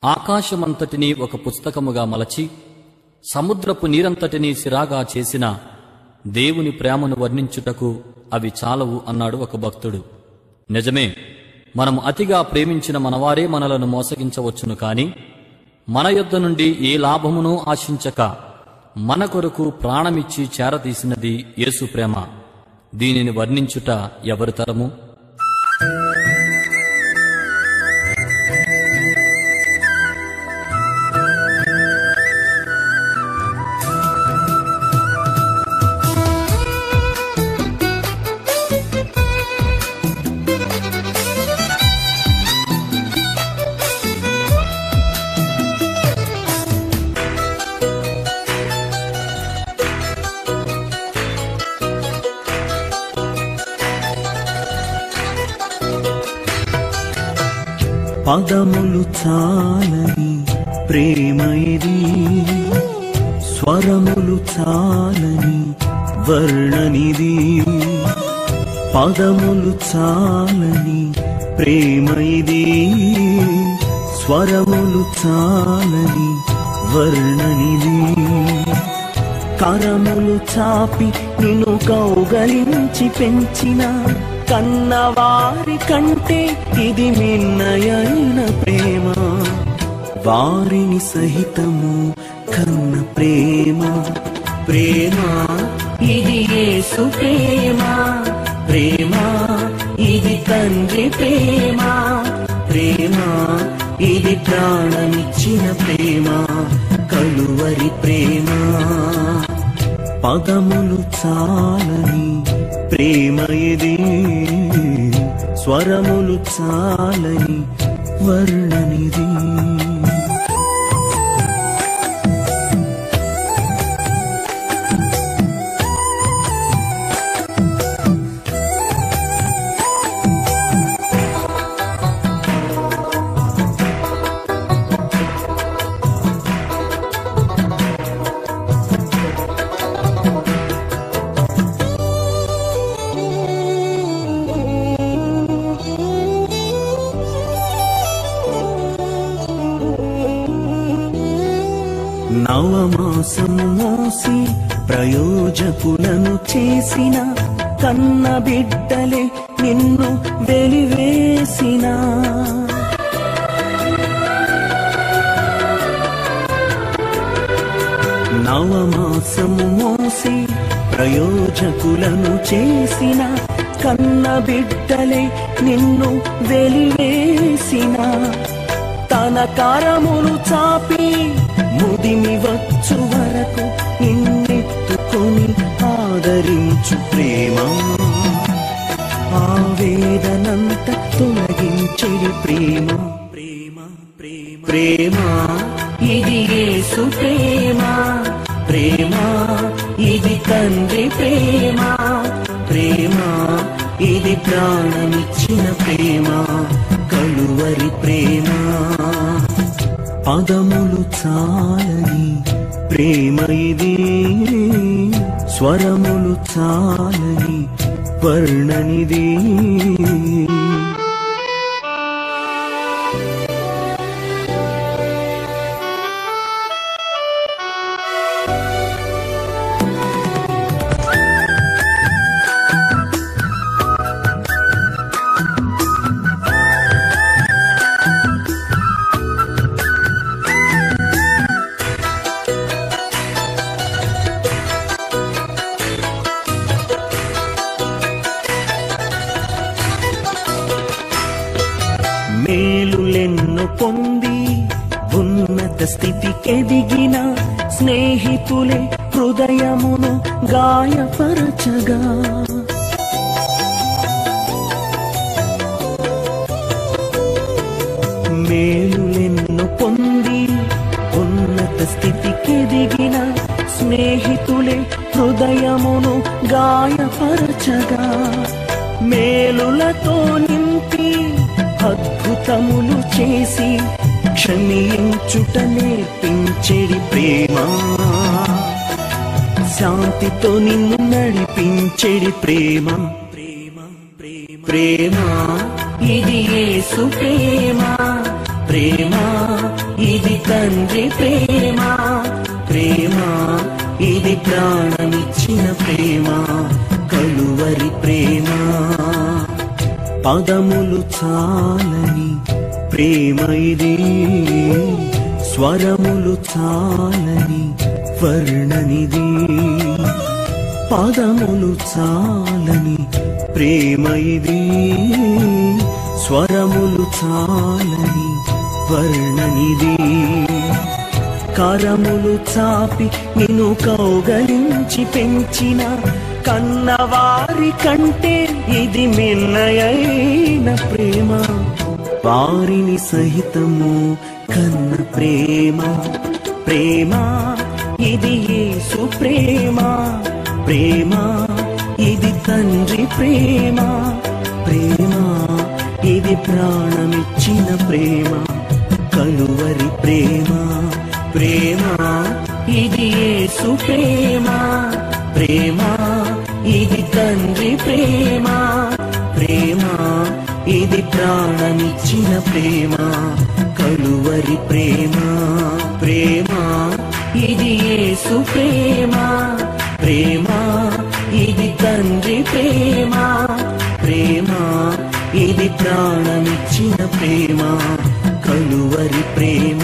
ఆకాశమంతటినీ ఒక పుస్తకముగా మలచి సముద్రపు నీరంతటినీ సిరాగా చేసిన దేవుని ప్రేమను వర్ణించుటకు అవి చాలవు అన్నాడు ఒక భక్తుడు. నిజమే, మనం అతిగా ప్రేమించిన మనవారే మనలను మోసగించవచ్చును. కాని మన యొద్ద నుండి ఏ లాభమునూ ఆశించక మన కొరకు ప్రాణమిచ్చి చేరతీసినది యేసు ప్రేమ. దీనిని వర్ణించుట ఎవరి తరము? పదములు చాలని ప్రేమ ఇది, స్వరములు చాలని వర్ణనిది. పదములు చాలని ప్రేమ ఇది, స్వరములు చాలని వర్ణనిది. కరములు చాపి నిన్ను కౌగలించి పెంచిన కన్నవారి కంటే ఇది మిన్నయైన ప్రేమ. వారిని సహితము కన్న ప్రేమ. ప్రేమ ఇది యేసు ప్రేమ. ప్రేమ ఇది తండ్రి ప్రేమ. ప్రేమ ఇది ప్రాణమిచ్చిన ప్రేమ, కలువరి ప్రేమ. పదములు చాలని ప్రేమ ఇది, స్వరములు చాలని వర్ణనిది. నవమాసము మోసి ప్రయోజకులను చేసిన కన్న బిడ్డలే నిన్ను వెలివేసిన. నవమాసము మోసి ప్రయోజకులను చేసిన కన్న బిడ్డలే నిన్ను వెలివేసిన. తన కరములు చాపి ముదిమి వచ్చు వరకు నిన్నెత్తుకొని ఆదరించు ప్రేమ. ఆవేదనంత తొలగించెడి ప్రేమ. ప్రేమ ప్రేమ ప్రేమ ఇది యేసు ప్రేమ. ప్రేమ ఇది తండ్రి ప్రేమ. ప్రేమ ఇది ప్రాణమిచ్చిన ప్రేమ, కలువరి ప్రేమ. పదములు చాలని ప్రేమ ఇది, స్వరములు చాలని వర్ణనిది. మేలులెన్ను పొంది ఉన్నత స్థితికెదిగిన స్నేహితులే హృదయమును గాయపరచగా. మేలులెన్ను పొంది ఉన్నత స్థితికెదిగిన స్నేహితులే హృదయమును గాయపరచగా. మేలులతో నింపి అద్భుతములు చేసి క్షమించుట నేర్పించెడి ప్రేమ. శాంతితో నిన్ను నడిపించెడి ప్రేమ. ప్రేమ ప్రేమ ప్రేమ ఇది యేసు ప్రేమ. ప్రేమ తండ్రి ప్రేమ, ప్రేమ ఇది ప్రాణమిచ్చిన ప్రేమ, కలువరి ప్రేమ. పదములు చాలని ప్రేమ ఇది, స్వరములు చాలని వర్ణనిది. పదములు చాలని ప్రేమ ఇది, స్వరములు చాలని వర్ణనిది. కరములు చాపి నిన్ను కౌగలించి పెంచిన కన్నవారి కంటే ఇది మిన్నయైన ప్రేమ, వారిని సహితము కన్న ప్రేమ. ప్రేమ ఇది యేసు ప్రేమ, ప్రేమ ఇది తండ్రి ప్రేమ, ప్రేమ ఇది ప్రాణమిచ్చిన ప్రేమ, కలువరి ప్రేమ. ప్రేమ ఇది యేసు ప్రేమ, ప్రేమ ఇది తండ్రి ప్రేమ, ప్రేమ ఇది ప్రాణమిచ్చిన ప్రేమ, కలువరి ప్రేమ. ప్రేమ ఇది యేసు ప్రేమ, ప్రేమ ఇది తండ్రి ప్రేమ, ప్రేమ ఇది ప్రాణమిచ్చిన ప్రేమ, కలువరి ప్రేమ.